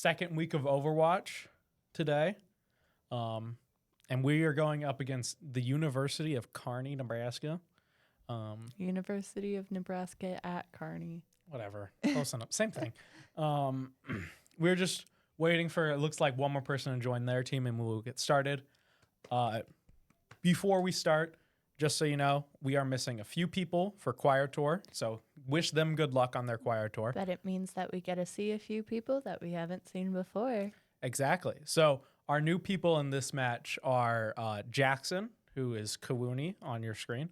second week of Overwatch today. And we are going up against the University of Kearney, Nebraska. University of Nebraska at Kearney. Whatever. Close enough. Same thing. We're just waiting for, it looks like, one more person to join their team, and we'll get started. Before we start, just so you know, we are missing a few people for choir tour, so wish them good luck on their choir tour. But it means that we get to see a few people that we haven't seen before. Exactly. So our new people in this match are Jackson, who is Kawuni on your screen,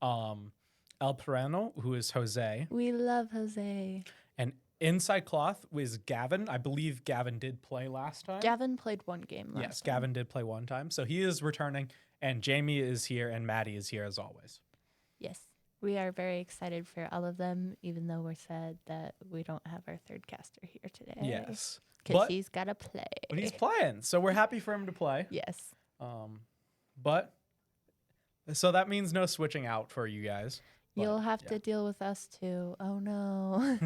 El Pereno, who is Jose. We love Jose. And Inside Cloth was Gavin. I believe Gavin did play last time. Gavin played one game last Yes, time. Gavin did play one time. So he is returning, and Jamie is here, and Maddie is here as always. Yes. We are very excited for all of them, even though we're sad that we don't have our third caster here today. Yes. Because he's got to play. But he's playing, so we're happy for him to play. Yes. But, so that means no switching out for you guys. But, you'll have to deal with us too. Oh no.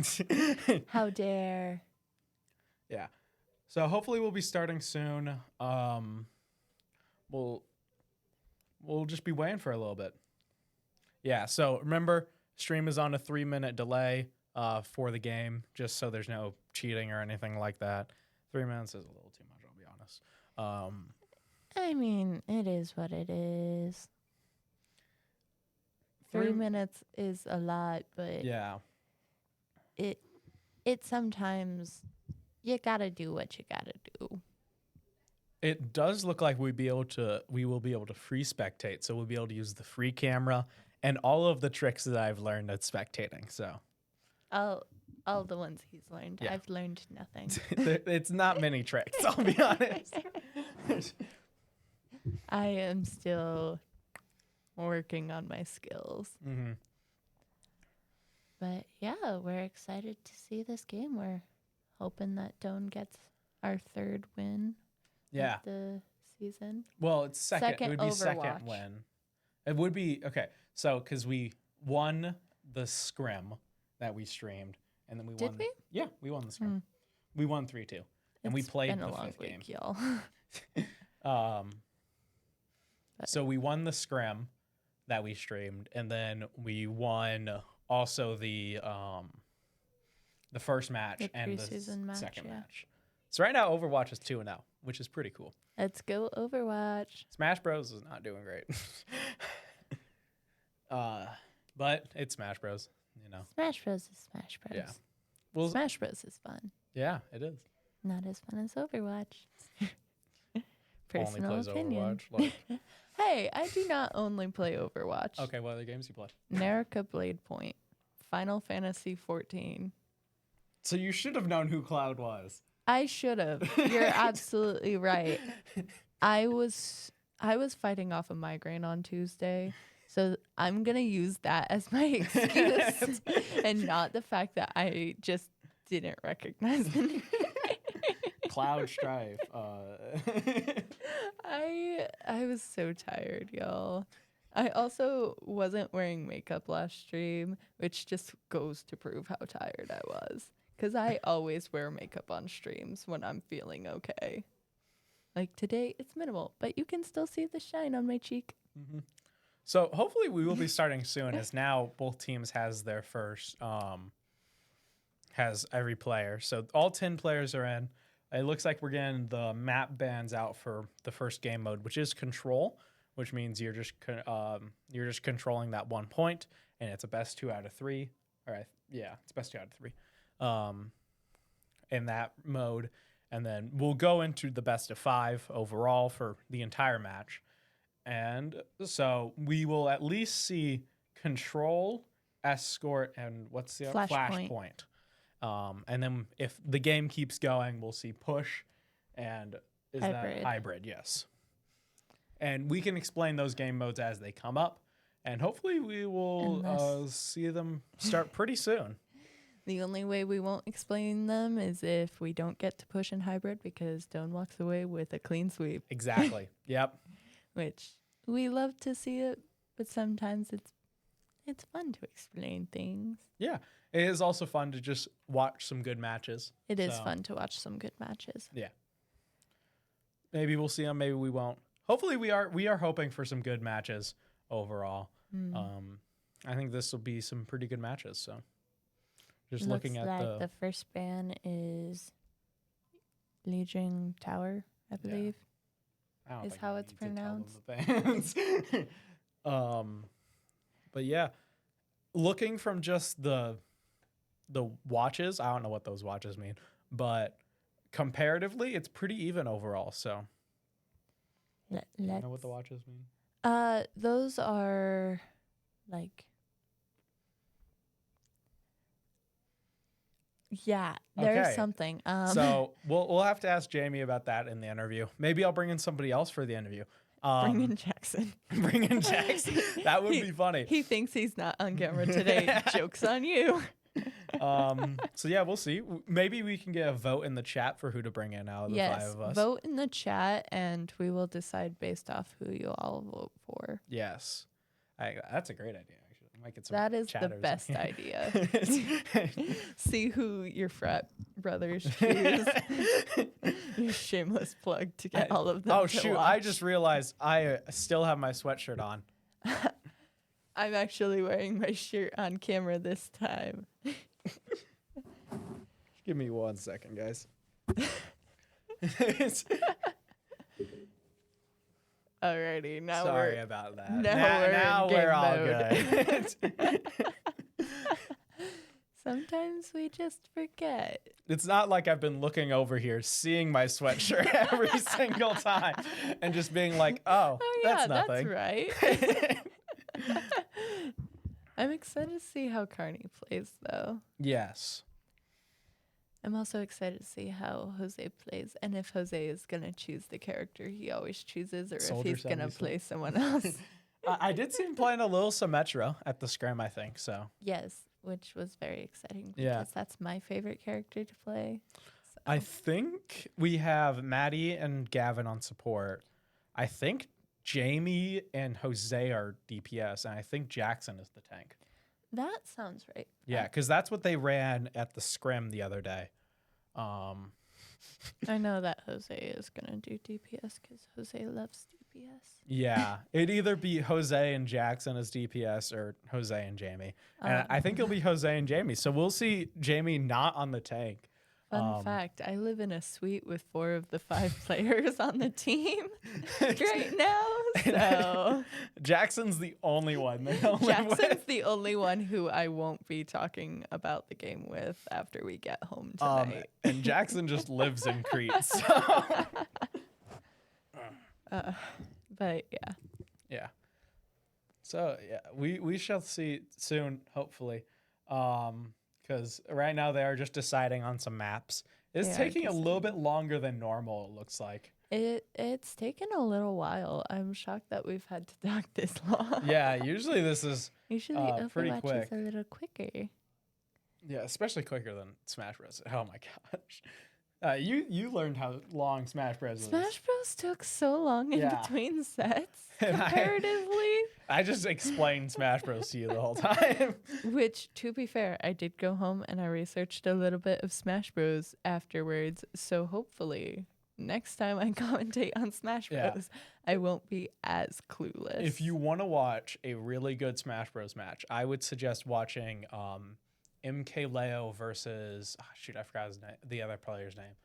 How dare. Yeah. So hopefully we'll be starting soon. We'll just be waiting for a little bit. Yeah, so remember, stream is on a 3-minute delay for the game, just so there's no cheating or anything like that. 3 minutes is a little too much, I'll be honest. I mean, it is what it is. 3 minutes is a lot, but yeah, it sometimes you gotta do what you gotta do. it does look like we will be able to free spectate, so we'll be able to use the free camera and all of the tricks that I've learned at spectating. So all the ones he's learned. Yeah. I've learned nothing. It's not many tricks, I'll be honest. I am still working on my skills. Mm-hmm. But yeah, we're excited to see this game. We're hoping that Doan gets our third win Yeah. of the season. Well, it's second. It Second would be second Overwatch. win. It would be okay. So because we won the scrim that we streamed, and then we Did won. we? Yeah, we won the scrim. We won 3-2, and we It's played been the a long fifth week, game. y'all. So we won the scrim that we streamed, and then we won also the first match The and the preseason match, second yeah. match. So right now Overwatch is 2-0, which is pretty cool. Let's go Overwatch. Smash Bros is not doing great. But it's Smash Bros, you know. Smash Bros is Smash Bros. Yeah. Well, Smash Bros is fun. yeah, it is. Not as fun as Overwatch. Only Personal plays opinion. Overwatch. Like, Hey, I do not only play Overwatch. okay, what other games you play? NECC Blade Point. Final Fantasy 14. So you should have known who Cloud was. I should have. You're absolutely right. I was fighting off a migraine on Tuesday, so I'm gonna use that as my excuse, and not the fact that I just didn't recognize the name. Cloud Strife. I was so tired, y'all. I also wasn't wearing makeup last stream, which just goes to prove how tired I was. Because I always wear makeup on streams when I'm feeling okay. Like today, it's minimal, but you can still see the shine on my cheek. Mm-hmm. So hopefully we will be starting soon, as now both teams has their first, has every player. So all 10 players are in. It looks like we're getting the map bans out for the first game mode, which is control, which means you're just controlling that 1 point, and it's a best 2 out of 3. All right, yeah, it's best 2 out of 3. In that mode, and then we'll go into the best of 5 overall for the entire match. And so we will at least see control, escort, and what's the other? Flashpoint. And then if the game keeps going, we'll see push and Hybrid. that hybrid? Yes. And we can explain those game modes as they come up, and hopefully we will see them start pretty soon. The only way we won't explain them is if we don't get to push in hybrid, because Doan walks away with a clean sweep. Exactly. Yep. Which we love to see it, but sometimes It's fun to explain things. Yeah, it is also fun to just watch some good matches. It is So, fun to watch some good matches. Yeah. Maybe we'll see them. Maybe we won't. Hopefully, we are hoping for some good matches overall. I think this will be some pretty good matches. So, just looking at like the first ban is Legion Tower, I believe. I don't is think how we it's need to tell them pronounced. the bans. But yeah, looking from just the watches, I don't know what those watches mean, but comparatively, it's pretty even overall. So, do you know what the watches mean? Those are like, yeah, there's Okay. something. So we'll have to ask Jamie about that in the interview. Maybe I'll bring in somebody else for the interview. Bring in Jackson. Bring in Jackson. That would be funny. He thinks he's not on camera today. Joke's on you. So yeah, we'll see. Maybe we can get a vote in the chat for who to bring in out of the five of us. Vote in the chat, and we will decide based off who you all vote for. Yes, that's a great idea. Actually, might get some. That is the chatters best in here. idea. See who your frat brothers choose. Your shameless plug to get all of them. Oh to shoot! watch. I just realized I still have my sweatshirt on. I'm actually wearing my shirt on camera this time. Give me 1 second, guys. Alrighty, now Sorry about that. now we're in game all mode. good. Sometimes we just forget. It's not like I've been looking over here, seeing my sweatshirt every single time, and just being like, "Oh, yeah, that's nothing." That's right. I'm excited to see how Carney plays, though. Yes. I'm also excited to see how Jose plays, and if Jose is going to choose the character he always chooses, or Soldier if he's going to 77. play someone else. I did see him playing a little Symmetra at the scrim, I think, so. Yes, which was very exciting because Yeah. that's my favorite character to play. So. I think we have Maddie and Gavin on support. I think Jamie and Jose are DPS, and I think Jackson is the tank. That sounds right. Yeah, because that's what they ran at the scrim the other day. I know that Jose is going to do DPS because Jose loves DPS. Yeah, it'd either be Jose and Jackson as DPS or Jose and Jamie. And I think it'll be Jose and Jamie. So we'll see Jamie not on the tank. Fun fact, I live in a suite with 4 of the 5 players on the team right now. So Jackson's the only one. Jackson's the only one who I won't be talking about the game with after we get home tonight. And Jackson just lives in Crete. So. But yeah. Yeah. So yeah, we shall see soon, hopefully. Because right now they are just deciding on some maps. It's taking a little bit longer than normal, it looks like. It's taken a little while. I'm shocked that we've had to talk this long. Yeah, usually this is pretty Overwatch quick. is a little quicker. Yeah, especially quicker than Smash Bros. Oh my gosh. You learned how long Smash Bros. is. Smash Bros took so long in between sets comparatively. I just explained Smash Bros to you the whole time. Which, to be fair, I did go home and I researched a little bit of Smash Bros afterwards. So hopefully next time I commentate on Smash Bros, I won't be as clueless. If you want to watch a really good Smash Bros match, I would suggest watching MK Leo versus I forgot his name, the other player's name.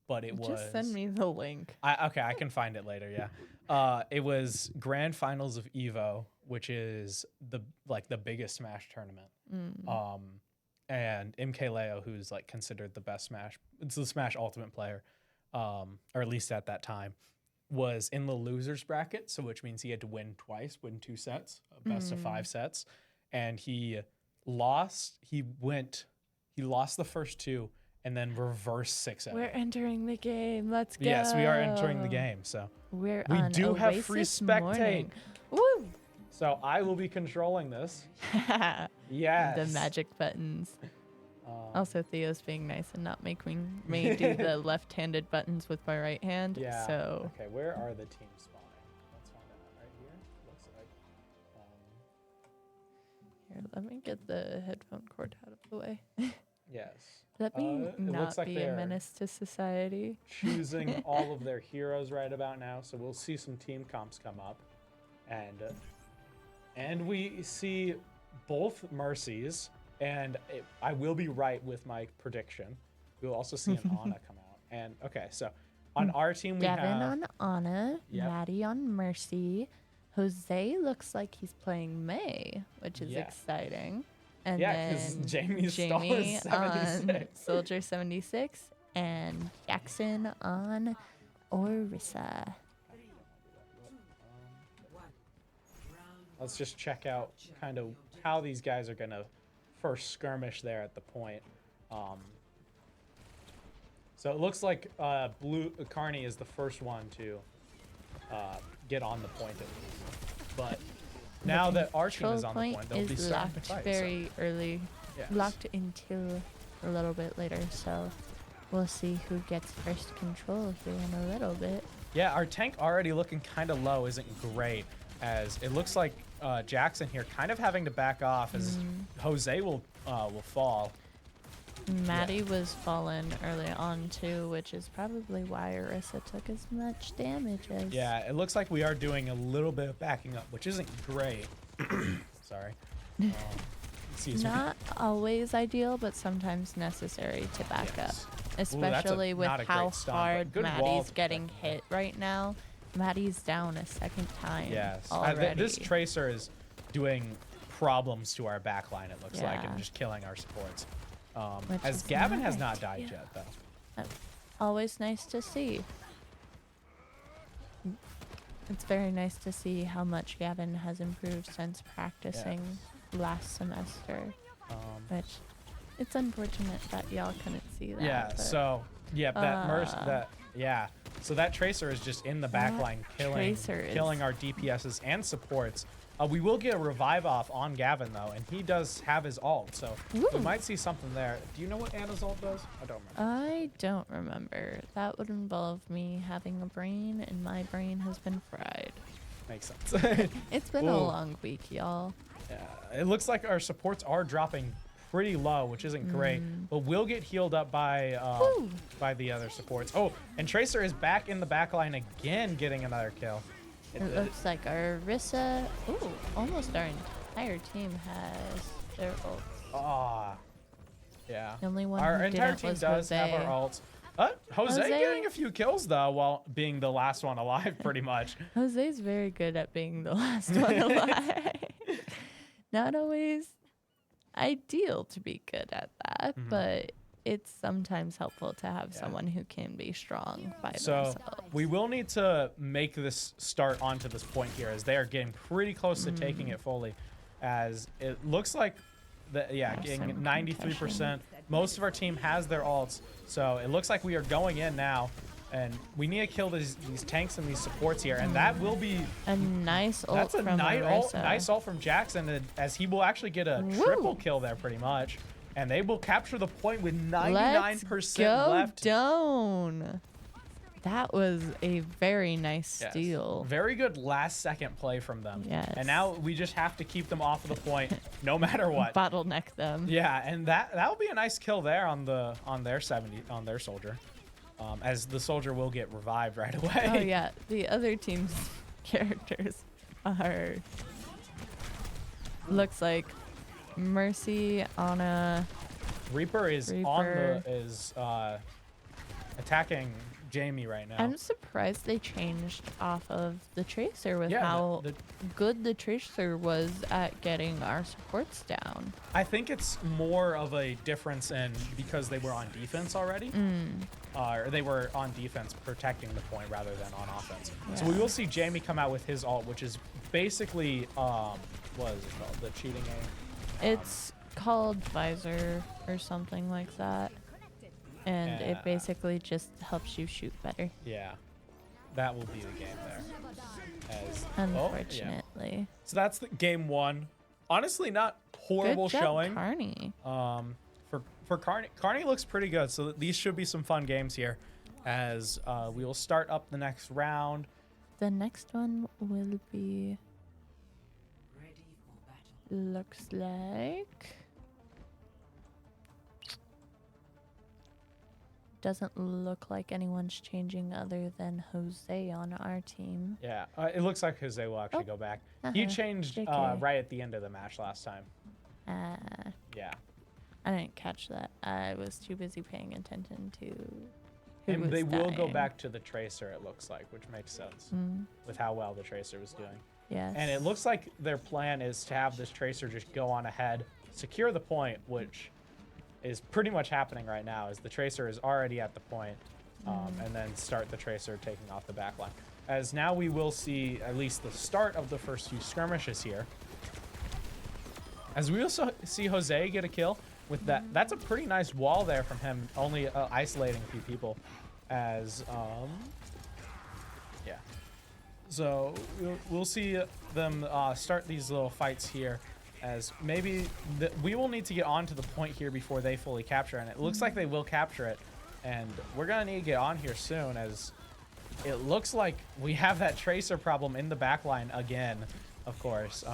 But it was just send me the link. I can find it later. Yeah, it was Grand Finals of Evo, which is the biggest Smash tournament. And MK Leo, who's like considered the best Smash, it's the Smash Ultimate player, or at least at that time, was in the losers bracket. So which means he had to win twice, win 2 sets, a best of 5 sets, and he lost. He lost the first 2. And then reverse 6-0. We're entering the game. Let's go. Yes, we are entering the game. So we on do have Oasis free spectate. morning. Woo! So I will be controlling this. Yes. The magic buttons. Also, Theo's being nice and not making me do the left-handed buttons with my right hand. Yeah. So. Okay, where are the teams spawning? Let's find out right here. Looks like Here, let me get the headphone cord out of the way. Yes. Let me It not looks like be a they're menace to society. choosing all of their heroes right about now, so we'll see some team comps come up, and we see both Mercies, and I will be right with my prediction. We'll also see an Ana come out, and okay, so on our team we Gavin have on Ana, Yep. Maddie on Mercy. Jose looks like he's playing May, which is Yeah. exciting. And Yeah, 'cause then Jamie's stall is on 76. Soldier 76 and Jackson on Orisa. Let's just check out kind of how these guys are gonna first skirmish there at the point. So it looks like Blue Carney is the first one to get on the point at least. But now that our team is on the point, they'll be is starting to locked fight. very early, Yes. locked until a little bit later. So we'll see who gets first control here in a little bit. Yeah, our tank already looking kind of low isn't great, as it looks like Jackson here kind of having to back off as Jose will fall. Maddie was fallen early on too, which is probably why Orisa took as much damage as. Yeah, it looks like we are doing a little bit of backing up, which isn't great. Sorry. Excuse me. Not always ideal, but sometimes necessary to back Yes. up, Ooh, that's especially with not a how great stun, but hard good wall Maddie's to getting protect hit right now. Maddie's down a second time. Yes. Already. This Tracer is doing problems to our backline, it looks like, Yeah. and just killing our supports. Which As is Gavin not has not died ideal. yet, though. Always nice to see. It's very nice to see how much Gavin has improved since practicing last semester. Which it's unfortunate that y'all couldn't see that. Yeah, but so so that Tracer is just in the backline killing our DPSs and supports. We will get a revive off on Gavin though, and he does have his ult, so we Woo. might see something there. Do you know what Anna's ult does? I don't remember. I don't remember. That would involve me having a brain, and my brain has been fried. Makes sense. It's been Ooh. a long week, y'all. Yeah, it looks like our supports are dropping pretty low, which isn't great, but we'll get healed up by the other supports. Oh, and Tracer is back in the backline again, getting another kill. It looks like our Orisa, almost our entire team has their ults. Yeah. The only one Our who entire didn't team was does have our Jose. ults. Jose getting a few kills though, while being the last one alive, pretty much. Jose's very good at being the last one alive. Not always ideal to be good at that, but it's sometimes helpful to have someone who can be strong by So themselves. we will need to make this start onto this point here, as they are getting pretty close to taking it fully, as it looks like getting some 93%. Most of our team has their ults, so it looks like we are going in now, and we need to kill these tanks and these supports here, and that will be A nice ult that's a from Orisa. nice ult from Jackson, as he will actually get a triple kill there pretty much, and they will capture the point with 99% Let's go left. down. That was a very nice Yes. steal. Very good last second play from them. Yes. And now we just have to keep them off of the point no matter what. Bottleneck them. Yeah, and that will be a nice kill there on their soldier. As the soldier will get revived right away. Oh yeah, the other team's characters are looks like Mercy, Ana. Reaper is attacking Jamie right now. I'm surprised they changed off of the Tracer with Yeah, how good the Tracer was at getting our supports down. I think it's more of a difference in because they were on defense already. Or they were on defense protecting the point rather than on offense. So we will see Jamie come out with his ult, which is basically, what is it called? The cheating aim? It's called Visor or something like that. And it basically just helps you shoot better. Yeah, that will be the game there. Unfortunately. So that's the game one. Honestly, not horrible Good job, showing. Carney. For Carney, Carney looks pretty good. So these should be some fun games here, as we will start up the next round. The next one will be looks like doesn't look like anyone's changing other than Jose on our team. Yeah, it looks like Jose will actually go back. He changed JK. right at the end of the match last time. Yeah. I didn't catch that. I was too busy paying attention to who And was they will go dying. back to the Tracer, it looks like, which makes sense with how well the Tracer was doing. Yes. And it looks like their plan is to have this Tracer just go on ahead, secure the point, which is pretty much happening right now, as the Tracer is already at the point, and then start the Tracer taking off the backline. As now we will see at least the start of the first few skirmishes here. As we also see Jose get a kill with that. That's a pretty nice wall there from him, only isolating a few people. As, yeah. So we'll see them start these little fights here, as maybe we will need to get onto the point here before they fully capture it. And it looks like they will capture it, and we're gonna need to get on here soon, as it looks like we have that Tracer problem in the backline again, of course.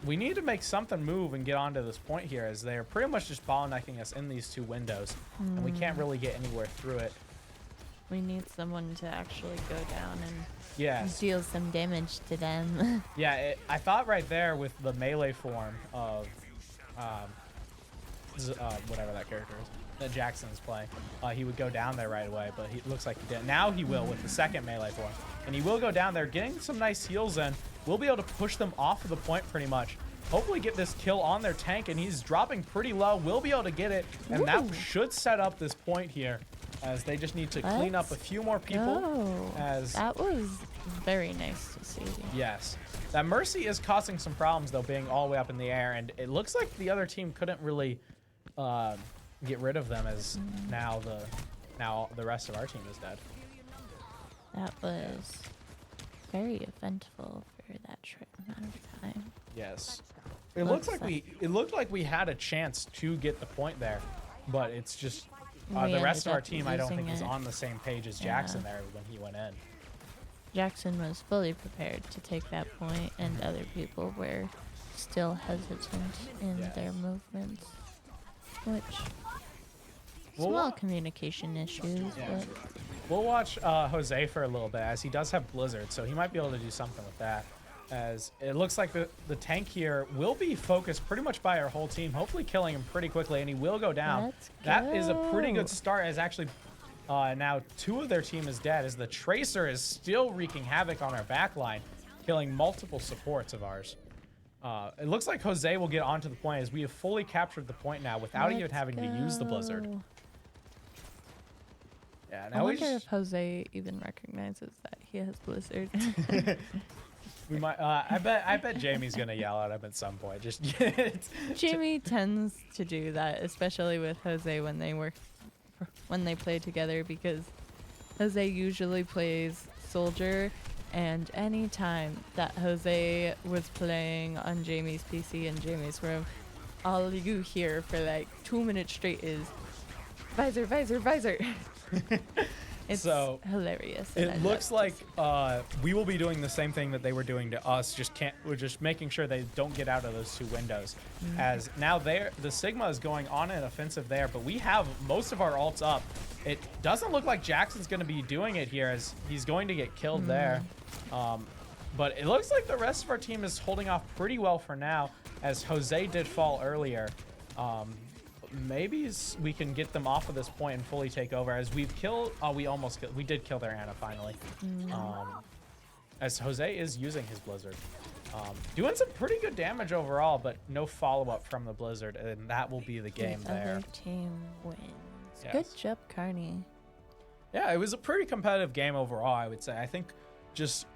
We need to make something move and get onto this point here, as they're pretty much just bottlenecking us in these two windows, and we can't really get anywhere through it. We need someone to actually go down and Yes. deal some damage to them. Yeah, I thought right there with the melee form of whatever that character is that Jackson's playing, he would go down there right away, but he looks like he didn't. Now he will with the second melee form, and he will go down there, getting some nice heals in. We'll be able to push them off of the point pretty much. Hopefully get this kill on their tank, and he's dropping pretty low. We'll be able to get it, and that should set up this point here, as they just need to clean up a few more people. As that was very nice to see. yes, that Mercy is causing some problems though, being all the way up in the air, and it looks like the other team couldn't really get rid of them, as now the rest of our team is dead. That was very eventful for that short amount of time. Yes, it looked like we had a chance to get the point there, but it's just the rest of our team I don't think is on the same page as Jackson there when he went in. Jackson was fully prepared to take that point, and other people were still hesitant in their movements, which small communication issues. But we'll watch Jose for a little bit, as he does have Blizzard, so he might be able to do something with that. As it looks like the tank here will be focused pretty much by our whole team, hopefully killing him pretty quickly, and he will go down. That is a pretty good start, as actually now two of their team is dead, as the Tracer is still wreaking havoc on our backline, killing multiple supports of ours. It looks like Jose will get onto the point, as we have fully captured the point now without even having to use the Blizzard. Yeah, now I wonder if Jose even recognizes that he has Blizzard. We might. I bet Jamie's gonna yell at him at some point. Just Jamie tends to do that, especially with Jose when they play together, because Jose usually plays soldier, and any time that Jose was playing on Jamie's PC in Jamie's room, all you hear for like 2 minutes straight is visor, visor, visor. It's so hilarious. It looks like we will be doing the same thing that they were doing to us. We're just making sure they don't get out of those two windows. As now the Sigma is going on an offensive there, but we have most of our ults up. It doesn't look like Jackson's going to be doing it here, as he's going to get killed there. But it looks like the rest of our team is holding off pretty well for now, as Jose did fall earlier. Maybe we can get them off of this point and fully take over, as we've killed. We did kill their Ana finally. As Jose is using his Blizzard, doing some pretty good damage overall, but no follow-up from the Blizzard, and that will be the game there. Other team wins. Yes. Good job, Carney. Yeah, it was a pretty competitive game overall, I would say. I think just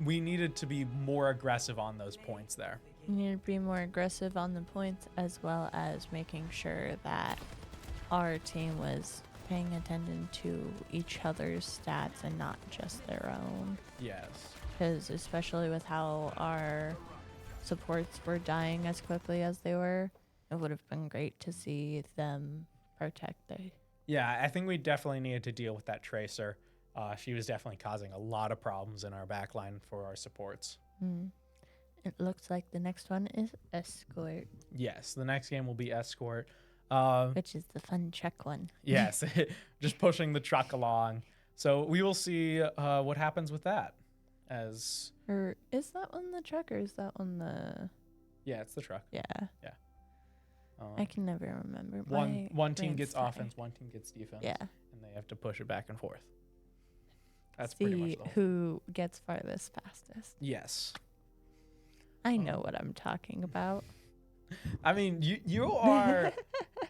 we needed to be more aggressive on those points there. You need to be more aggressive on the points, as well as making sure that our team was paying attention to each other's stats and not just their own. Yes. Because especially with how our supports were dying as quickly as they were, it would have been great to see them protect the... Yeah, I think we definitely needed to deal with that Tracer. She was definitely causing a lot of problems in our backline for our supports. It looks like the next one is Escort, Yes, the next game will be Escort. which is the fun truck one. Yes, just pushing the truck along. So we will see what happens with that. As Or is that one the truck or is that one the... yeah, it's the truck. Yeah. Um, I can never remember. one team brain's gets tired. offense, one team gets defense. Yeah. And they have to push it back and forth. That's See pretty much the whole. who gets farthest fastest. Yes. I know what I'm talking about. I mean, you are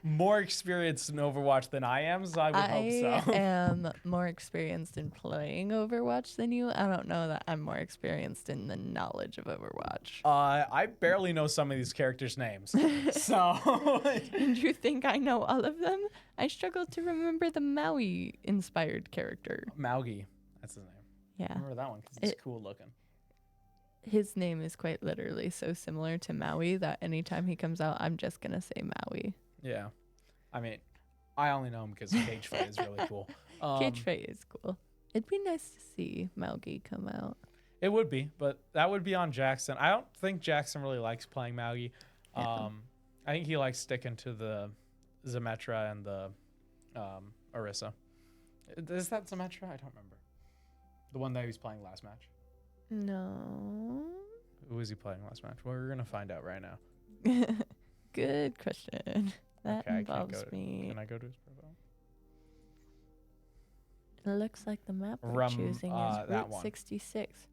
more experienced in Overwatch than I am, so I would hope so. I am more experienced in playing Overwatch than you. I don't know that I'm more experienced in the knowledge of Overwatch. I barely know some of these characters' names, so And you think I know all of them? I struggle to remember the Maui-inspired character. Maugi, that's his name. Yeah. I remember that one because it's cool looking. His name is quite literally so similar to Maui that anytime he comes out, I'm just going to say Maui. Yeah, I mean, I only know him because Cage Fight is really cool. Cage Fight is cool. It'd be nice to see Maugi come out. It would be, but that would be on Jackson. I don't think Jackson really likes playing Maugi. Yeah. I think he likes sticking to the Zemetra and the Orisa. Is that Zemetra? I don't remember. The one that he was playing last match. No. Who was he playing last match? Well, we're gonna find out right now. Good question. That Okay, involves me. Can I go to his profile? It looks like the map we're choosing is that Route one. 66.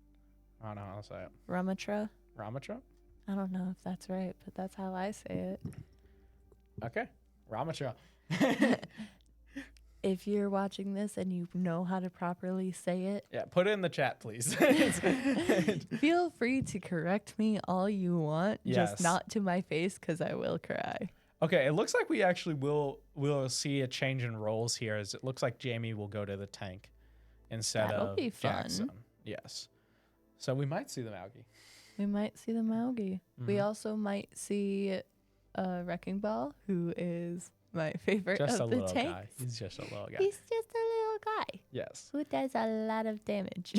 I don't know how to say it. Ramatra? Ramatra? I don't know if that's right, but that's how I say it. Okay. Ramatra. If you're watching this and you know how to properly say it, Yeah, put it in the chat, please. feel free to correct me all you want, Yes. just not to my face because I will cry. Okay, it looks like we actually will see a change in roles here, as it looks like Jamie will go to the tank instead That'll of be fun. Jackson. Yes. So we might see the Maugi. We might see the Maugi. We Mhm. also might see Wrecking Ball, who is my favorite Just a of the little guy. tanks. He's just a little guy. He's just a little guy Yes. who does a lot of damage.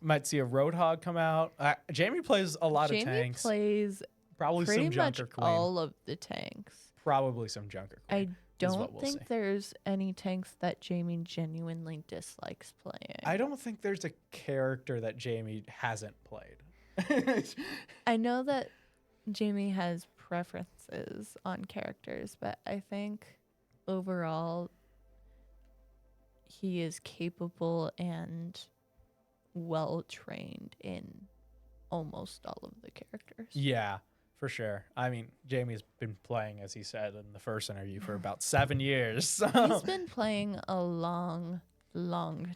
Might see a Roadhog come out. Jamie plays a lot Jamie of tanks. plays Probably pretty some much Junker Queen. all of the tanks. Probably some Junker I Queen. don't we'll think see. there's any tanks that Jamie genuinely dislikes playing. I don't think there's a character that Jamie hasn't played. I know that Jamie has preferences on characters, but I think overall he is capable and well trained in almost all of the characters. Yeah, for sure. I mean, Jamie's been playing, as he said in the first interview, for about 7 years. So. He's been playing a long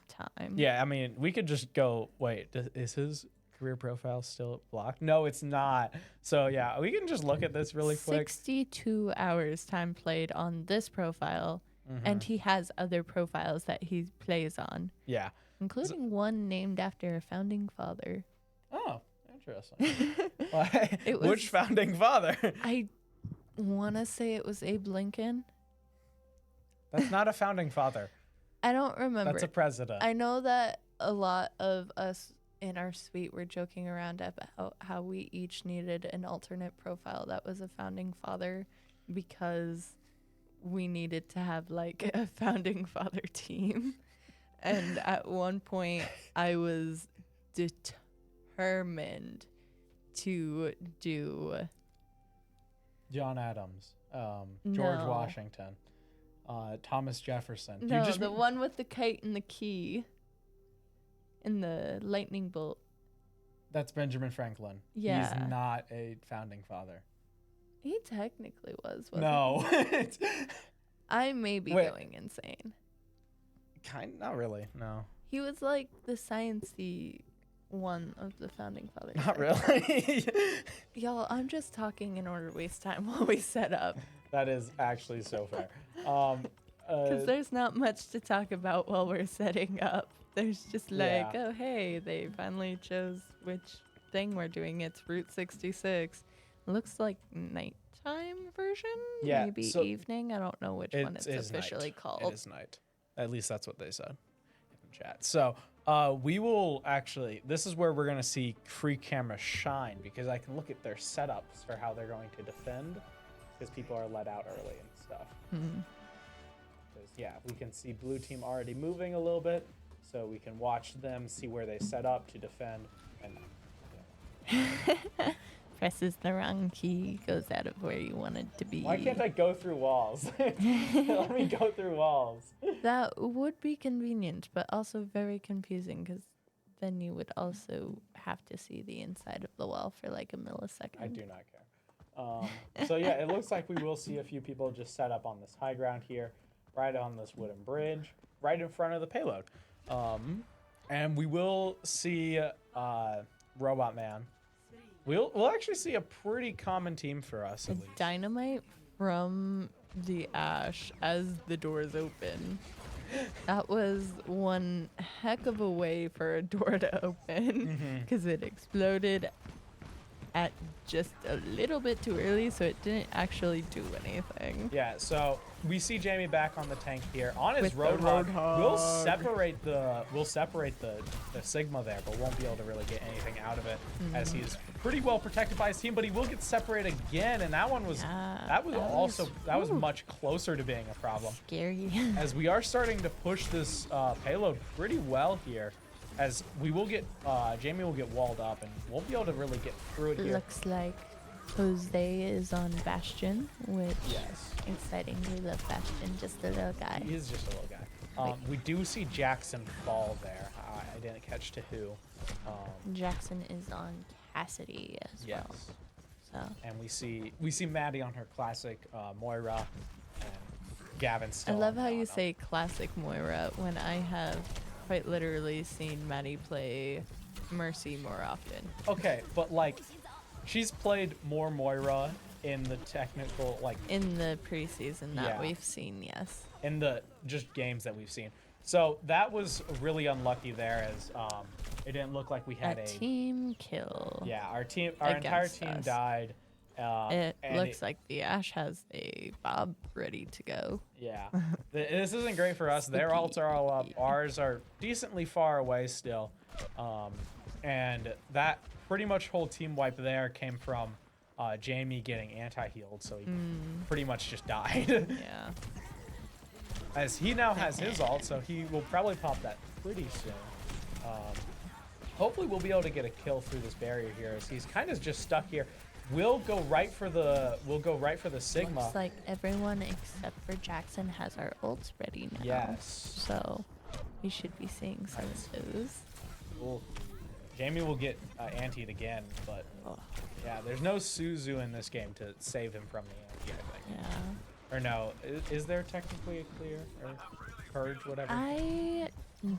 time. Yeah, I mean, we could just go, wait, is his career profile still blocked? No, it's not. So, yeah, we can just look at this really quick. 62 hours time played on this profile, Mhm. and he has other profiles that he plays on, Yeah. including one named after a founding father. Oh, interesting. Why? It Which was- founding father? I want to say it was Abe Lincoln. That's not a founding father. I don't remember. That's a president. I know that a lot of us in our suite were joking around about how we each needed an alternate profile that was a founding father because we needed to have like a founding father team. And at one point, I was determined to do John Adams, George No. Washington, Thomas Jefferson. You no just the one with the kite and the key and the lightning bolt. That's Benjamin Franklin. Yeah. He's not a founding father. He technically was, wasn't No. he? I may be Wait. going insane. Not really. No. He was like the sciencey one of the founding fathers. Not I think. really. Y'all, I'm just talking in order to waste time while we set up. That is actually so fair. Because there's not much to talk about while we're setting up. There's just like, Yeah. oh, hey, they finally chose which thing we're doing. It's Route 66. Looks like nighttime version? Yeah, Maybe so evening? I don't know which one it's is officially night. called. It is night. At least that's what they said. chat. So we will actually, this is where we're going to see free camera shine, because I can look at their setups for how they're going to defend, because people are let out early and stuff. Yeah, we can see blue team already moving a little bit, so we can watch them, see where they set up to defend. And Presses the wrong key, goes out of where you want it to be. why can't I go through walls? Let me go through walls. That would be convenient, but also very confusing, because then you would also have to see the inside of the wall for like a millisecond. I do not care. So yeah, it looks like we will see a few people just set up on this high ground here, right on this wooden bridge, right in front of the payload. And we will see Robot Man. We'll actually see a pretty common team for us, at least. Dynamite from the Ash as the doors open. That was one heck of a way for a door to open, because it exploded at just a little bit too early, so it didn't actually do anything. Yeah, so we see Jamie back on the tank here on his With the Roadhog. Roadhog. We'll separate the Sigma there, but won't be able to really get anything out of it, as he is pretty well protected by his team. But he will get separated again, and that one was that was much closer to being a problem. Scary. As we are starting to push this payload pretty well here, as we will get Jamie will get walled up and won't be able to really get through it here. Looks like Jose is on Bastion, which Yes. excitingly love Bastion, just a little guy. He is just a little guy. We do see Jackson fall there. I didn't catch to who. Jackson is on Cassidy as Yes. well. So And we see Maddie on her classic Moira, and Gavin still. I love on how you Mono. say classic Moira when I have quite literally seen Maddie play Mercy more often. Okay, but like, she's played more Moira in the technical, like, In the preseason that Yeah. we've seen, yes. in the just games that we've seen. So that was really unlucky there, as it didn't look like we had A team kill. Yeah, our entire against team us. died. It and looks like the Ash has a Bob ready to go. Yeah, this isn't great for us. Their ults are all up. Ours are decently far away still. And that pretty much whole team wipe there came from Jamie getting anti-healed, so he pretty much just died. Yeah. As he now has his ult, so he will probably pop that pretty soon. Hopefully we'll be able to get a kill through this barrier here, as he's kind of just stuck here. We'll go right for the Sigma. Looks like everyone except for Jackson has our ults ready now. Yes. So we should be seeing some of those. Cool. Jamie will get antied again, but yeah, there's no Suzu in this game to save him from the anti, I think. Yeah. Or no, is there technically a clear or purge, whatever? I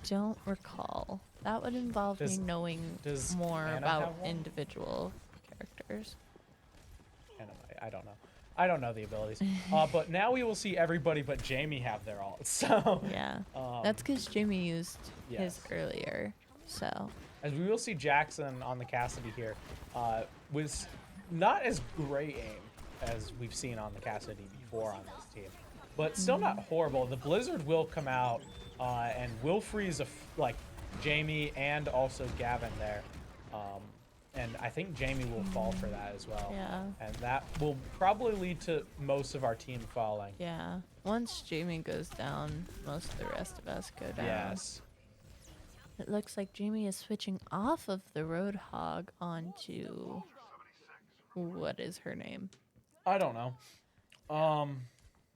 don't recall. That would involve Does- me knowing does more Anna about have one? individual characters. I don't know. I don't know the abilities. But now we will see everybody but Jamie have their ult. So Yeah. That's because Jimmy used his yes. earlier. So as we will see Jackson on the Cassidy here, with not as great aim as we've seen on the Cassidy before on this team, but still not horrible. The Blizzard will come out and will freeze like Jamie and also Gavin there. And I think Jamie will fall for that as well. yeah. And that will probably lead to most of our team falling. Yeah. Once Jamie goes down, most of the rest of us go down. Yes. It looks like Jamie is switching off of the Roadhog onto what is her name? I don't know. All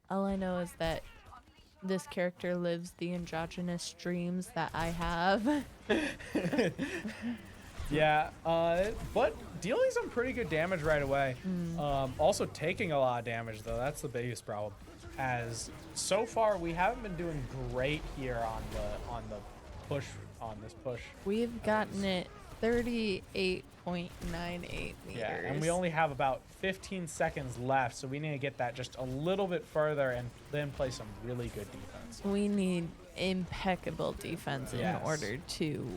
I know is that this character lives the androgynous dreams that I have. Yeah, but dealing some pretty good damage right away. Also taking a lot of damage though. That's the biggest problem. As so far we haven't been doing great here on the push on this push. We've gotten it 38.98 meters. Yeah, and we only have about 15 seconds left, so we need to get that just a little bit further and then play some really good defense. We need impeccable defense Yes. in order to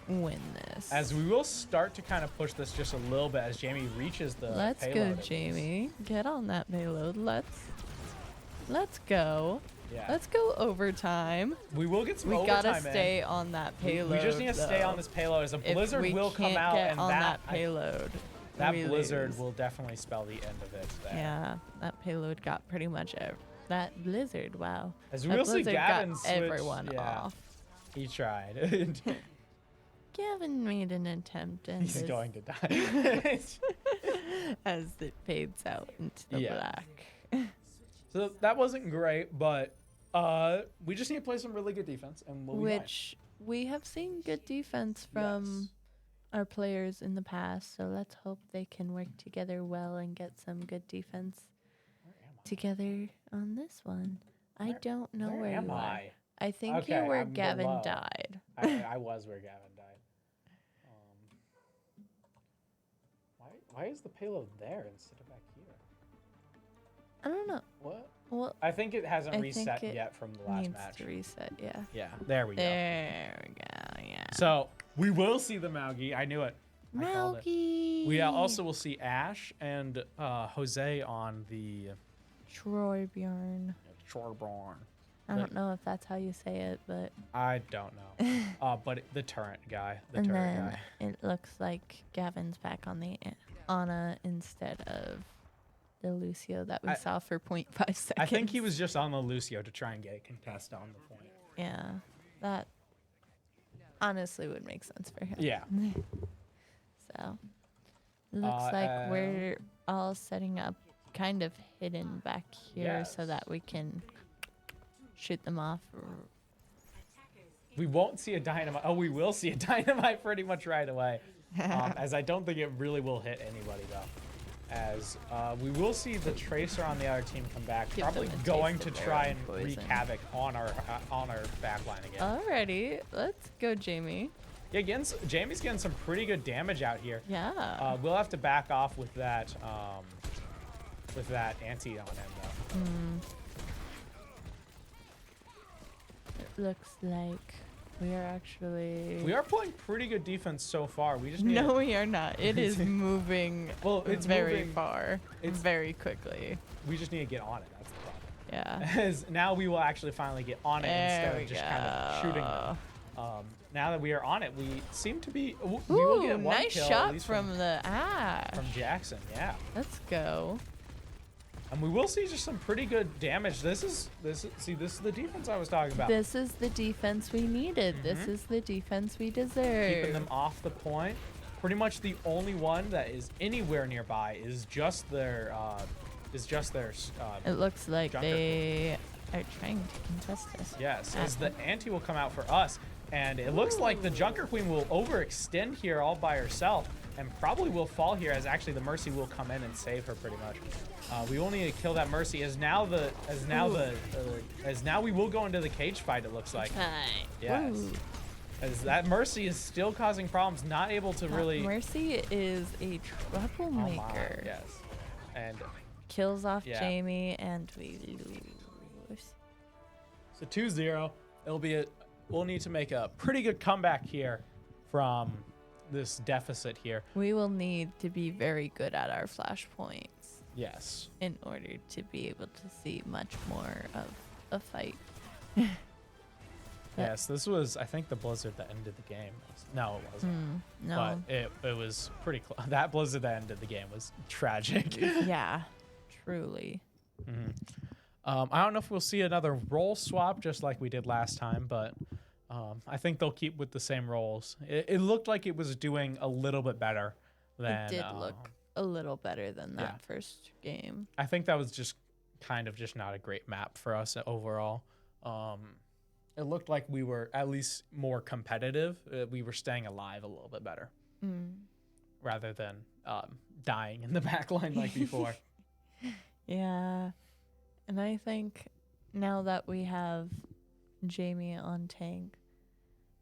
win this. As we will start to kind of push this just a little bit as Jamie reaches the Let's payload go, at least. Jamie. Get on that payload. Let's go. Yeah. Let's go overtime. We will get some We overtime gotta in. stay on that payload. We just need to stay though. on this payload as a If blizzard we will come can't out, get and on that payload. that we blizzard lose. will definitely spell the end of it. There. Yeah, that payload got pretty much that blizzard. Wow. As That we will see, blizzard Gavin got switch. everyone Yeah, off. he tried. Gavin made an attempt, and He's going to die. as it fades out into the black. So that wasn't great, but we just need to play some really good defense, and we'll be fine. Which we have seen good defense from our players in the past, so let's hope they can work together well and get some good defense together on this one. I don't know where am you are. I? I think Okay, you're where I'm Gavin below. died. I was where Gavin died. Why is the payload there instead of back here? I don't know. What? Well, I think it hasn't I reset think it yet from the last needs match. to reset, yeah. Yeah, there we go. There we go, yeah. So we will see the Maugi. I knew it. I called it. Maugi! We also will see Ash and Jose on the Troy Bjorn. Shoreborn. I don't know if that's how you say it, but... I don't know. But the turret guy. The and turret then guy. it looks like Gavin's back on the Ana instead of the Lucio that we saw for 0.5 seconds. I think he was just on the Lucio to try and get a contest on the point. Yeah, that honestly would make sense for him. Yeah. So, looks like we're all setting up kind of hidden back here so that we can shoot them off. We won't see a dynamite. Oh, we will see a dynamite pretty much right away. As I don't think it really will hit anybody, though. As we will see the Tracer on the other team come back. Give probably them a going taste to of their try own and poison. wreak havoc on our backline again. Alrighty, let's go, Jamie. Yeah, Jamie's getting some pretty good damage out here. Yeah. We'll have to back off with that anti on him, though. It looks like we are actually... We are playing pretty good defense so far. We just need No, we are not. It is moving it's very moving. far, very quickly. We just need to get on it. That's the problem. Yeah. As now we will actually finally get on it instead There of just we kind of shooting go. them. Now that we are on it, we seem to be. We will get Ooh, one nice kill, at shot least from the Ash. from Jackson. Yeah, Let's go. and we will see just some pretty good damage. This is the defense I was talking about. This is the defense we needed. This is the defense we deserve. Keeping them off the point. Pretty much the only one that is anywhere nearby is just their. It looks like Junker they are trying to contest this. Yes, as the anti will come out for us, and it looks like the Junker Queen will overextend here all by herself, and probably will fall here. As actually the Mercy will come in and save her pretty much. We will need to kill that Mercy. As now we will go into the cage fight. It looks like. Yes. Ooh. As that Mercy is still causing problems, not able to really. Mercy is a troublemaker. Oh my, yes, and. Kills off Yeah. Jamie, and we lose. So 2-0. We'll need to make a pretty good comeback here from this deficit here. We will need to be very good at our flash points Yes. in order to be able to see much more of a fight. Yes, this was, I think, the blizzard that ended the game. No, it wasn't. No. But it was pretty close. That blizzard that ended the game was tragic. Yeah, truly. I don't know if we'll see another role swap just like we did last time, but I think they'll keep with the same roles. It looked like it was doing a little bit better than. It did look a little better than that first game. I think that was just kind of just not a great map for us overall. It looked like we were at least more competitive. We were staying alive a little bit better rather than dying in the back line like before. Yeah. And I think now that we have Jamie on tank,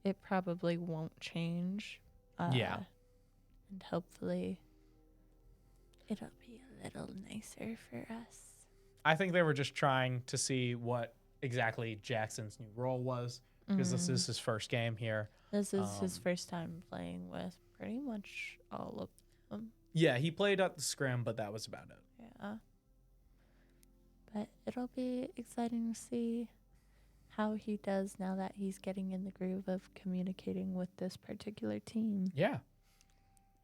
it probably won't change. Yeah. And hopefully it'll be a little nicer for us. I think they were just trying to see what exactly Jackson's new role was because this is his first game here. This is his first time playing with pretty much all of them. Yeah, he played at the scrim, but that was about it. Yeah. But it'll be exciting to see how he does now that he's getting in the groove of communicating with this particular team. Yeah.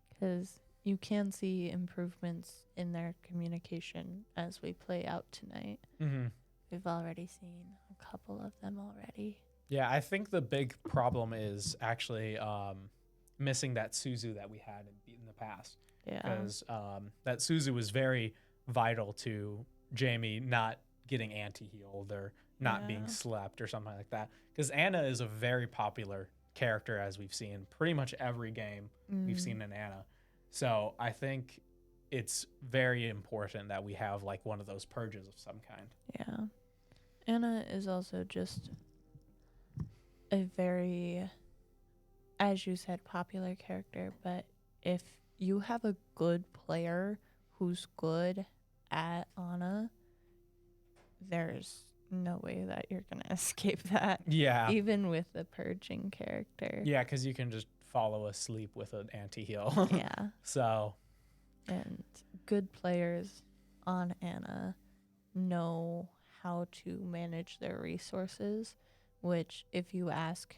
Because you can see improvements in their communication as we play out tonight. Mm-hmm. We've already seen a couple of them already. Yeah, I think the big problem is actually missing that Suzu that we had in the past. Yeah. Because that Suzu was very vital to Jamie not getting anti-healed or not being slept or something like that. Because Anna is a very popular character, as we've seen pretty much every game we've seen in Anna. So I think it's very important that we have like one of those purges of some kind. Yeah. Anna is also just a very, as you said, popular character. But if you have a good player who's good at Anna, there's no way that you're going to escape that. Yeah. Even with the purging character. Yeah, because you can just follow asleep with an anti-heal. Yeah. So. And good players on Anna know how to manage their resources, which if you ask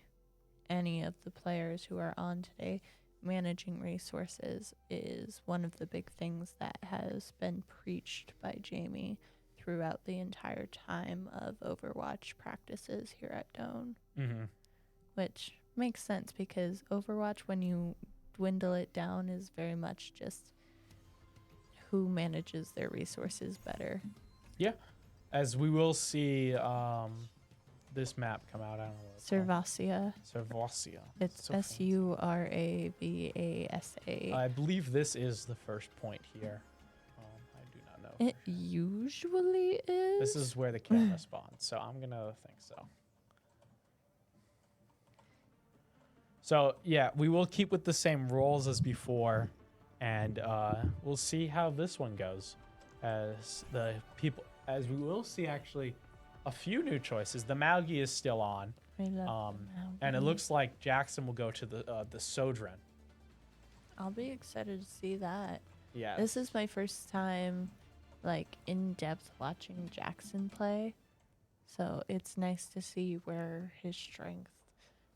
any of the players who are on today, managing resources is one of the big things that has been preached by Jamie throughout the entire time of Overwatch practices here at Doan. Mm-hmm. Which makes sense because Overwatch, when you dwindle it down, is very much just who manages their resources better. Yeah. As we will see this map come out. I don't know what it's called. Servasia. Servasia. It's So fancy. Suravasa. I believe this is the first point here. I do not know. It usually is. This is where the camera spawns, so I'm going to think so. So, yeah, we will keep with the same roles as before, and we'll see how this one goes. As we will see actually a few new choices. The Maugi is still on, and it looks like Jackson will go to the Sodren. I'll be excited to see that. Yeah. This is my first time, like, in depth watching Jackson play, so it's nice to see where his strength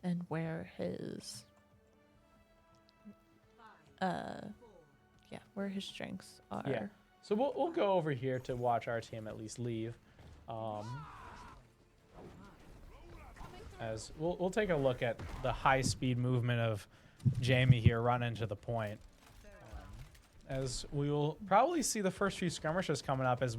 and where his where his strengths are. Yeah. So we'll go over here to watch our team at least leave. As we'll take a look at the high speed movement of Jamie here run into the point. As we will probably see the first few skirmishes coming up as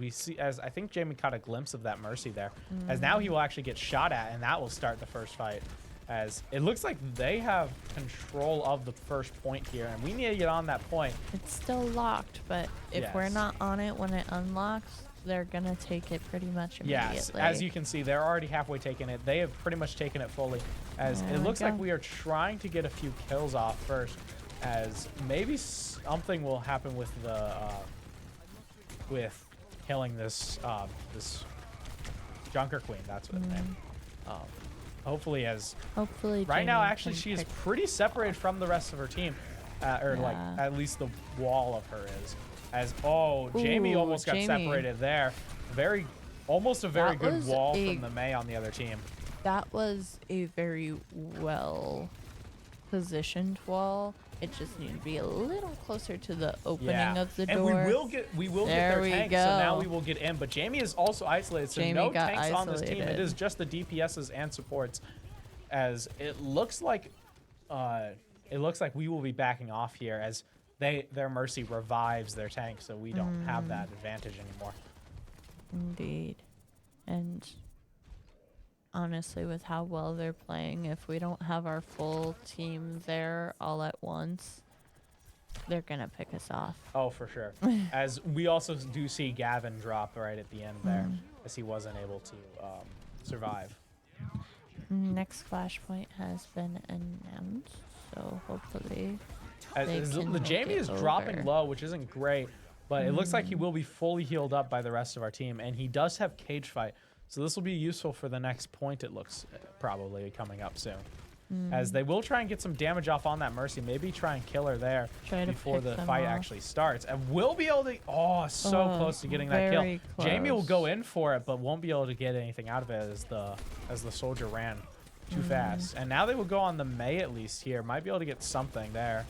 I think Jamie caught a glimpse of that Mercy there. As now he will actually get shot at, and that will start the first fight. As it looks like they have control of the first point here, and we need to get on that point. It's still locked, but if we're Yes. not on it when it unlocks, they're gonna take it pretty much immediately. Yes, as you can see, they're already halfway taking it. They have pretty much taken it fully. As There it we looks like go. we are trying to get a few kills off first, as maybe something will happen with the with killing this this Junker Queen. That's what it's named. Hopefully, right now, Jamie actually, can she is pick- pretty separated from the rest of her team, or like Yeah. at least the wall of her is. As Jamie Ooh, almost got Jamie. separated there. Almost a very That good was wall a- from the May on the other team. That was a very well positioned wall. It just needed to be a little closer to the opening of the and door. we will get There their we tanks, so now go. we will get in. But Jamie is also isolated, so Jamie no got tanks on this team. It isolated. is just the DPSs and supports. As it looks like we will be backing off here as their Mercy revives their tank, so we don't have that advantage anymore. Indeed. And honestly, with how well they're playing, if we don't have our full team there all at once, they're gonna pick us off. Oh, for sure. As we also do see Gavin drop right at the end there, as he wasn't able to survive. Next flashpoint has been announced, so hopefully they As can the make Jamie it is dropping over. low, which isn't great, but it looks like he will be fully healed up by the rest of our team, and he does have cage fight, so this will be useful for the next point. It looks probably coming up soon. as they will try and get some damage off on that Mercy. Maybe try and kill her there Try to before pick the them fight off. actually starts. And we'll be able to, so close to getting that kill. very Jamie will close. go in for it, but won't be able to get anything out of it as the soldier ran too fast. And now they will go on the Mei at least here. Might be able to get something there.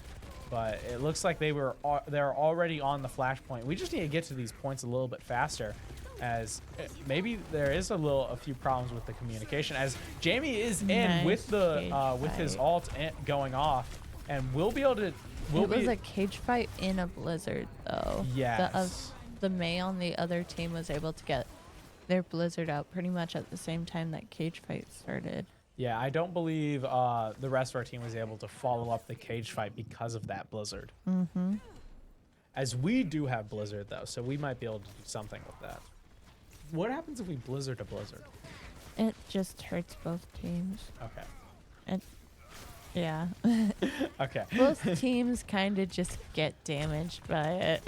But it looks like they're already on the flashpoint. We just need to get to these points a little bit faster, as maybe there is a few problems with the communication, as Jamie is in with the with his ult going off, and we'll be able to. It was a cage fight in a blizzard, though. Yes. The Mei on the other team was able to get their blizzard out pretty much at the same time that cage fight started. Yeah, I don't believe the rest of our team was able to follow up the cage fight because of that blizzard. Mm-hmm. As we do have blizzard though, so we might be able to do something with that. What happens if we blizzard a blizzard? It just hurts both teams. Okay. Yeah. Okay. Both teams kind of just get damaged by it.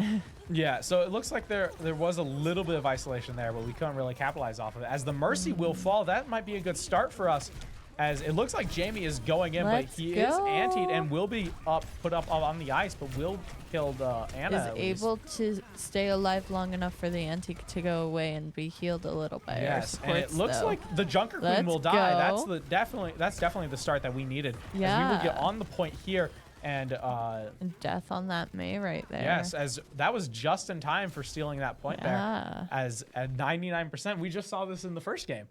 Yeah, so it looks like there was a little bit of isolation there, but we couldn't really capitalize off of it. As the Mercy will fall, that might be a good start for us, as it looks like Jamie is going in, but he is antied and will be put up on the ice, but will kill Anna. Is able to stay alive long enough for the anti to go away and be healed a little by our Yes, and it supports, looks though. like the Junker Queen Let's will die. go. That's definitely the start that we needed. As we Yeah. will get on the point here, and Death on that Mei right there. yes, as that was just in time for stealing that point Yeah. there. As at 99%, we just saw this in the first game.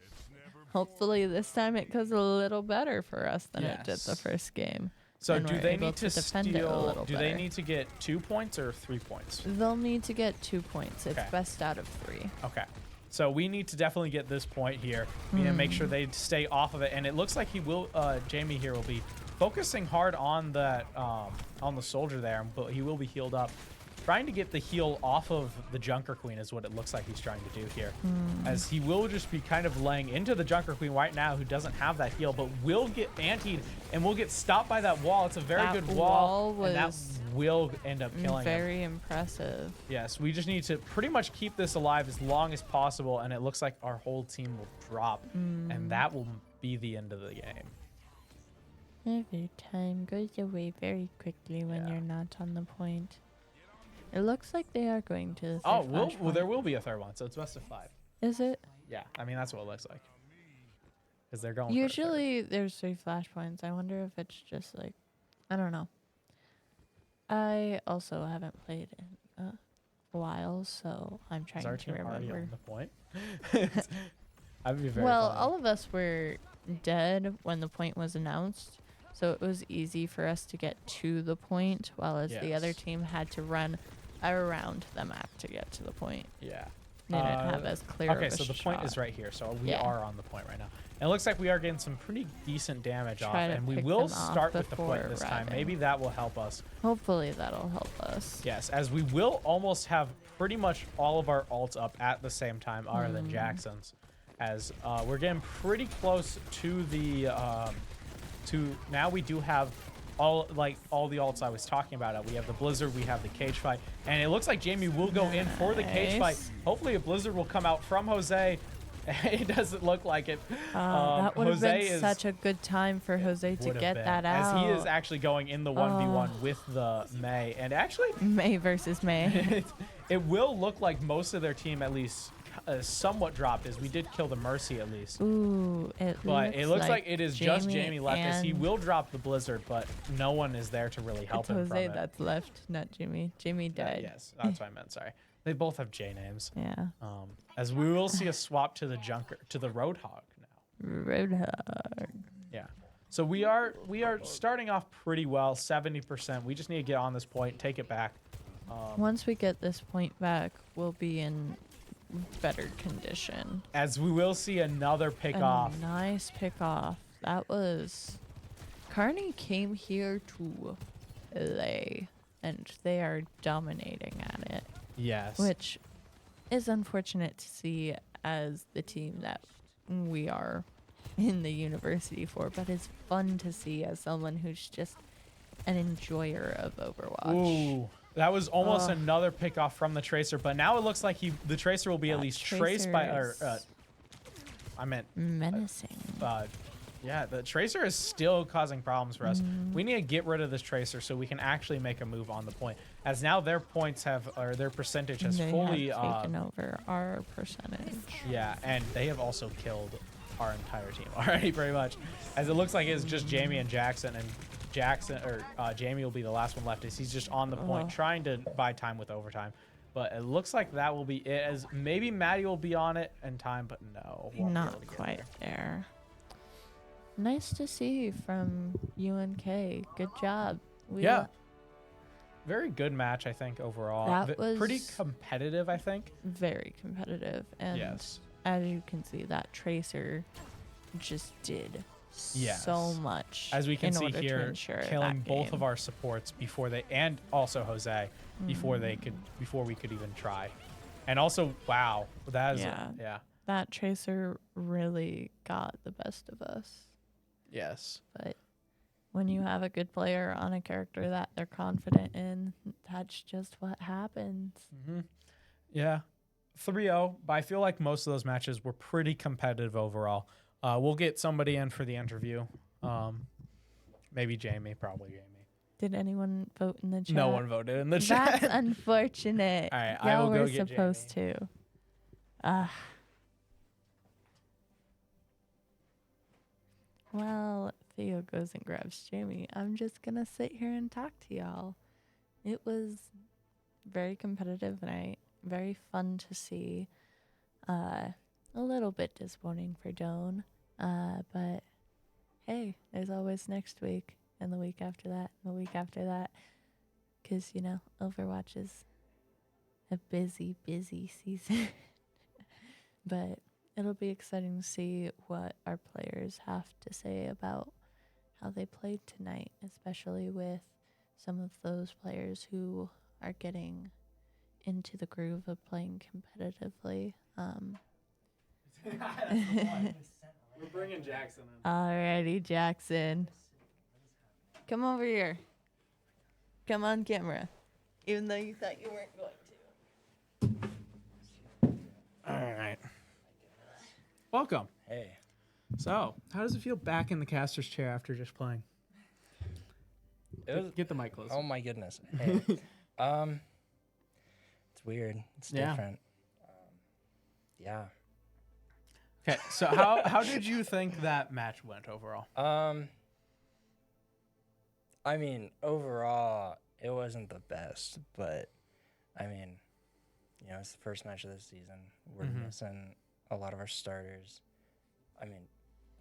Hopefully this time it goes a little better for us than it did the Yes. first game. So and do we're they able need to defend it a steal? little Do they better. need to get 2 points or 3 points? They'll need to get 2 points. It's Okay. best out of 3. Okay. So we need to definitely get this point here. We need to make sure they stay off of it. And it looks like he will. Jamie here will be focusing hard on that on the soldier there, but he will be healed up. Trying to get the heal off of the Junker Queen is what it looks like he's trying to do here. As he will just be kind of laying into the Junker Queen right now, who doesn't have that heal, but will get antied and will get stopped by that wall. It's a very That good wall, wall and that was will end up killing him. Very impressive. Yes, we just need to pretty much keep this alive as long as possible, and it looks like our whole team will drop, and that will be the end of the game. Every time goes away very quickly when Yeah. you're not on the point. It looks like they are going to the Oh, third well, flashpoint. there will be a third one, so it's best of 5. Is it? Yeah, I mean, that's what it looks like. Because they're going for a third. Usually there's 3 flashpoints. I wonder if it's just like, I don't know. I also haven't played in a while, so I'm Is trying our to team already remember. on the point? I'd be very Well, funny. all of us were dead when the point was announced, so it was easy for us to get to the point, while as the other Yes. team had to run around the map to get to the point. Yeah. They didn't have as clear Okay, of a so the point is shot. right here. So we Yeah. are on the point right now. And it looks like we are getting some pretty decent damage off. Try to And we pick will them off start with the point before this time. arriving. Maybe that will help us. Hopefully that'll help us. Yes, as we will almost have pretty much all of our ults up at the same time, other than Jackson's. As we're getting pretty close to the now we do have all the ults I was talking about. We have the blizzard, we have the cage fight, and it looks like Jamie will go in for the cage fight. Nice. Hopefully a blizzard will come out from Jose. It doesn't look like it. That would have Jose been is- such a good time for Jose to would have get been, that out. as he is actually going in the 1v1 with the Mei, and actually Mei versus Mei. it will look like most of their team at least somewhat dropped, as we did kill the Mercy at least. Ooh, But it looks like it is just Jamie Jamie left, as he and- will drop the blizzard, but no one is there to really help It's him from Jose it. that's left, not Jimmy. Jimmy died. Yes, that's what I meant. Sorry, they both have J names. Yeah. As we will see a swap to the Roadhog now. Roadhog. Yeah. So we are starting off pretty well, 70%. We just need to get on this point, take it back. Once we get this point back, we'll be in better condition. As we will see another pick off. A nice pick off. That was... Carney came here to lay, and they are dominating at it, Yes. which is unfortunate to see as the team that we are in the university for, but it's fun to see as someone who's just an enjoyer of Overwatch. Ooh, that was almost Ugh. another pick off from the Tracer, but now it looks like the Tracer will be at That least traced by, Tracer is I meant menacing. Yeah, the Tracer is still causing problems for us. We need to get rid of this Tracer so we can actually make a move on the point. As now their points have, or their percentage has They fully, have taken over our percentage. yeah, and they have also killed our entire team already, pretty much. As it looks like it's just Jamie and Jackson, and Jamie will be the last one left as he's just on the point trying to buy time with overtime. But it looks like that will be it, as maybe Maddie will be on it in time, but no. won't be able Not to get quite there. there. Nice to see from UNK. Good job. Yeah. Very good match, I think, overall. That was pretty competitive, I think. very competitive. And Yes. as you can see, that Tracer just did Yes. so much. As we can in see order to here, ensure killing that both game. of our supports before they, and also Jose, before we could even try. And also, wow, that is, yeah. That Tracer really got the best of us. Yes. But when you have a good player on a character that they're confident in, that's just what happens. Yeah. 3-0, but I feel like most of those matches were pretty competitive overall. We'll get somebody in for the interview. Maybe Jamie, probably Jamie. Did anyone vote in the chat? No one voted in the chat. That's unfortunate. All right, Y'all I will go were get supposed to. Well, Theo goes and grabs Jamie. I'm just going to sit here and talk to y'all. It was very competitive night. Very fun to see. A little bit disappointing for Joan. But hey, there's always next week and the week after that and the week after that. Because, you know, Overwatch is a busy, busy season. But it'll be exciting to see what our players have to say about how they played tonight, especially with some of those players who are getting into the groove of playing competitively. We're bringing Jackson in. Alrighty, Jackson. Come over here. Come on camera. Even though you thought you weren't going to. All right. Welcome. Hey. So, how does it feel back in the caster's chair after just playing? Get the mic closer. Oh my goodness. Hey. It's weird. It's different. Yeah. Okay, so how did you think that match went overall? I mean, overall, it wasn't the best, but I mean, you know, it's the first match of the season. We're missing a lot of our starters. I mean,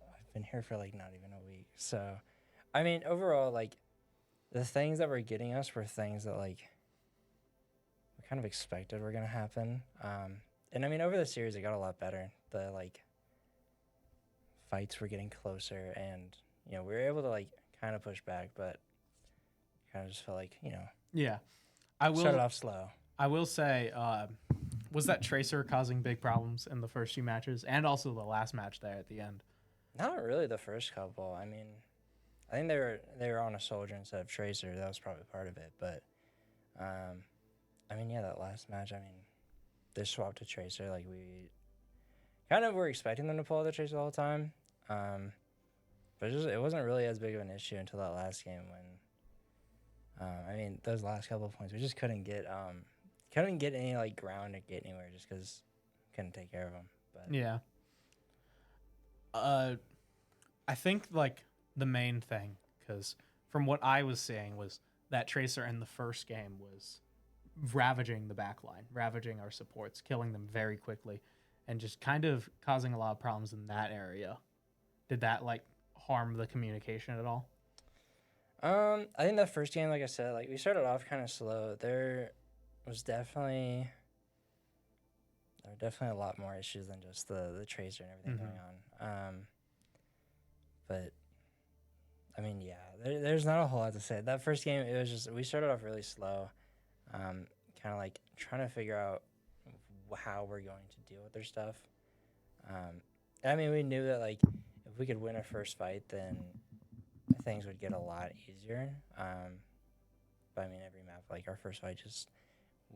I've been here for like not even a week. So, I mean, overall, like, the things that were getting us were things that, like, we kind of expected were going to happen. And I mean, over the series, it got a lot better. The, like, fights were getting closer, and, you know, we were able to, like, kind of push back, but kind of just felt like, you know, Yeah. started off slow. I will say, was that Tracer causing big problems in the first few matches and also the last match there at the end? Not really the first couple. I mean, I think they were on a soldier instead of Tracer. That was probably part of it. But, I mean, yeah, that last match, I mean, they swapped to Tracer. Like, we kind of were expecting them to pull out the Tracer all the time. But it wasn't really as big of an issue until that last game when, I mean, those last couple of points, we just couldn't get any, like, ground to get anywhere just because couldn't take care of them. But Yeah. I think, like, the main thing, because from what I was seeing, was that Tracer in the first game was ravaging the back line, ravaging our supports, killing them very quickly, and just kind of causing a lot of problems in that area. Did that, like, harm the communication at all? I think that first game, like I said, like, we started off kind of slow. There were definitely a lot more issues than just the Tracer and everything going on. But I mean, yeah, there's not a whole lot to say. That first game, it was just, we started off really slow, kind of like trying to figure out how we're going to deal with their stuff. I mean, we knew that, like, if we could win our first fight, then things would get a lot easier. But I mean, every map, like, our first fight just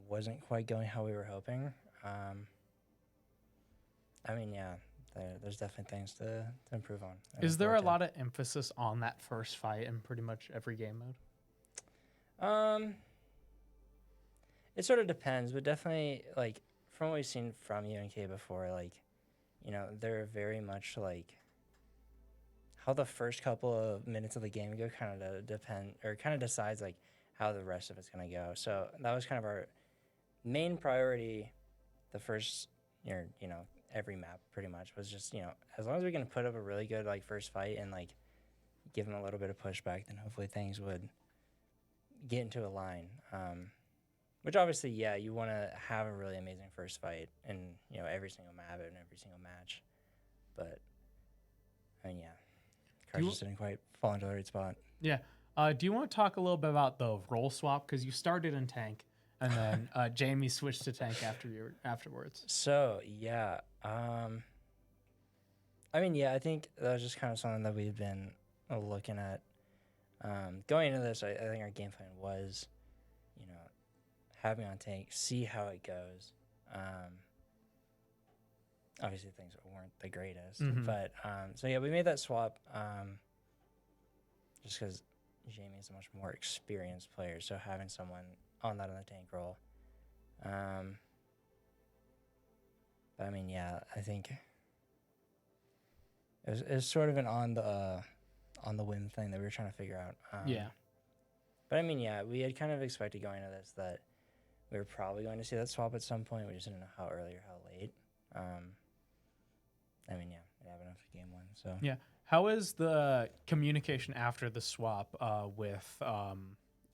wasn't quite going how we were hoping. I mean, yeah, there's definitely things to improve on. I Is look there a forward to lot of emphasis on that first fight in pretty much every game mode? It sort of depends, but definitely like from what we've seen from UNK before, like, they're very much like how the first couple of minutes of the game go kind of depend or kind of decides like how the rest of it's gonna go. So that was kind of our main priority. The first, every map pretty much was just as long as we can put up a really good like first fight and like give them a little bit of pushback, then hopefully things would get into a line. Which obviously, yeah, you want to have a really amazing first fight in every single map and every single match, but I mean, yeah, cards just didn't quite fall into the right spot. Yeah. Do you want to talk a little bit about the role swap because you started in tank and then Jamie switched to tank afterwards? So yeah, I mean, yeah, I think that was just kind of something that we've been looking at. Going into this, I think our game plan was, have me on tank, see how it goes. Obviously, things weren't the greatest, but so yeah, we made that swap just because Jamie is a much more experienced player, so having someone on that on the tank role. But I mean, yeah, I think it was sort of an on the whim thing that we were trying to figure out. Yeah. But I mean, yeah, we had kind of expected going into this that we were probably going to see that swap at some point. We just didn't know how early or how late. I mean, yeah, it happened after game one. So Yeah. How is the communication after the swap with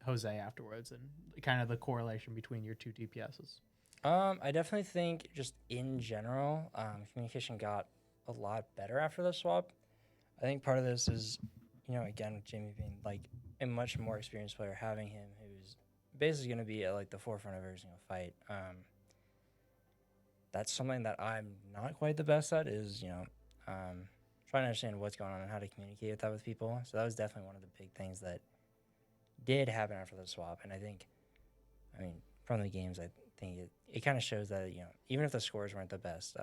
Jose afterwards and kind of the correlation between your two DPSs? I definitely think just in general, communication got a lot better after the swap. I think part of this is, again, with Jamie being like a much more experienced player, having him who's basically going to be at like the forefront of every single fight. That's something that I'm not quite the best at is, trying to understand what's going on and how to communicate with that with people. So that was definitely one of the big things that did happen after the swap. And I think, from the games, I think it kind of shows that, even if the scores weren't the best,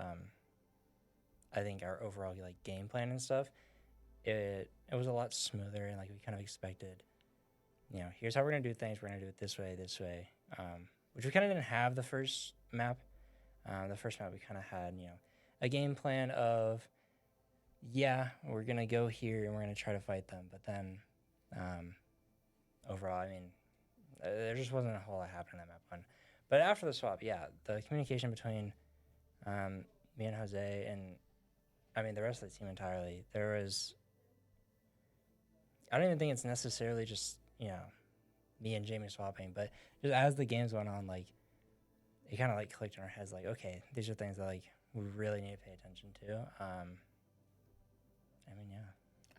I think our overall like game plan and stuff, it was a lot smoother and like we kind of expected, here's how we're going to do things. We're going to do it this way, which we kind of didn't have the first map. The first map we kind of had, a game plan of, yeah, we're going to go here and we're going to try to fight them. But then overall, there just wasn't a whole lot happening in that map one. But after the swap, yeah, the communication between me and Jose and, the rest of the team entirely, there was, I don't even think it's necessarily just, me and Jamie swapping, but just as the games went on, like, it kind of, like, clicked in our heads, like, okay, these are things that, like, we really need to pay attention to. Yeah.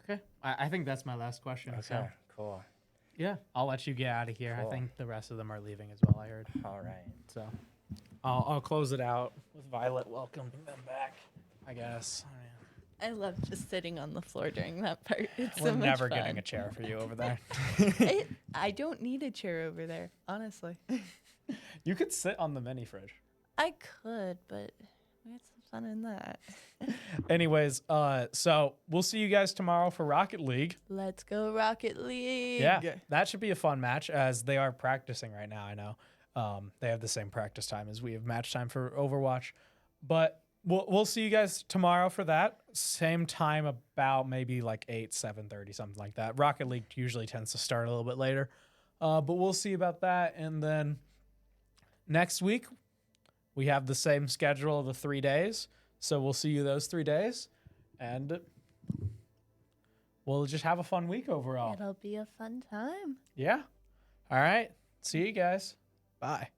Okay. I think that's my last question. Okay, So, cool. yeah, I'll let you get out of here. Cool. I think the rest of them are leaving as well, I heard. All right. So I'll close it out with Violet welcoming them back, I guess. I love just sitting on the floor during that part. It's We're so much never fun. getting a chair for you over there. I don't need a chair over there, honestly. You could sit on the mini fridge. I could, but we had some fun in that. Anyways, so we'll see you guys tomorrow for Rocket League. Let's go Rocket League. Yeah, that should be a fun match as they are practicing right now. I know they have the same practice time as we have match time for Overwatch, but we'll see you guys tomorrow for that same time, about maybe like 7:30, something like that. Rocket League usually tends to start a little bit later, but we'll see about that. And then next week we have the same schedule of the 3 days, so we'll see you those 3 days, and we'll just have a fun week overall. It'll be a fun time. Yeah. All right. See you guys. Bye.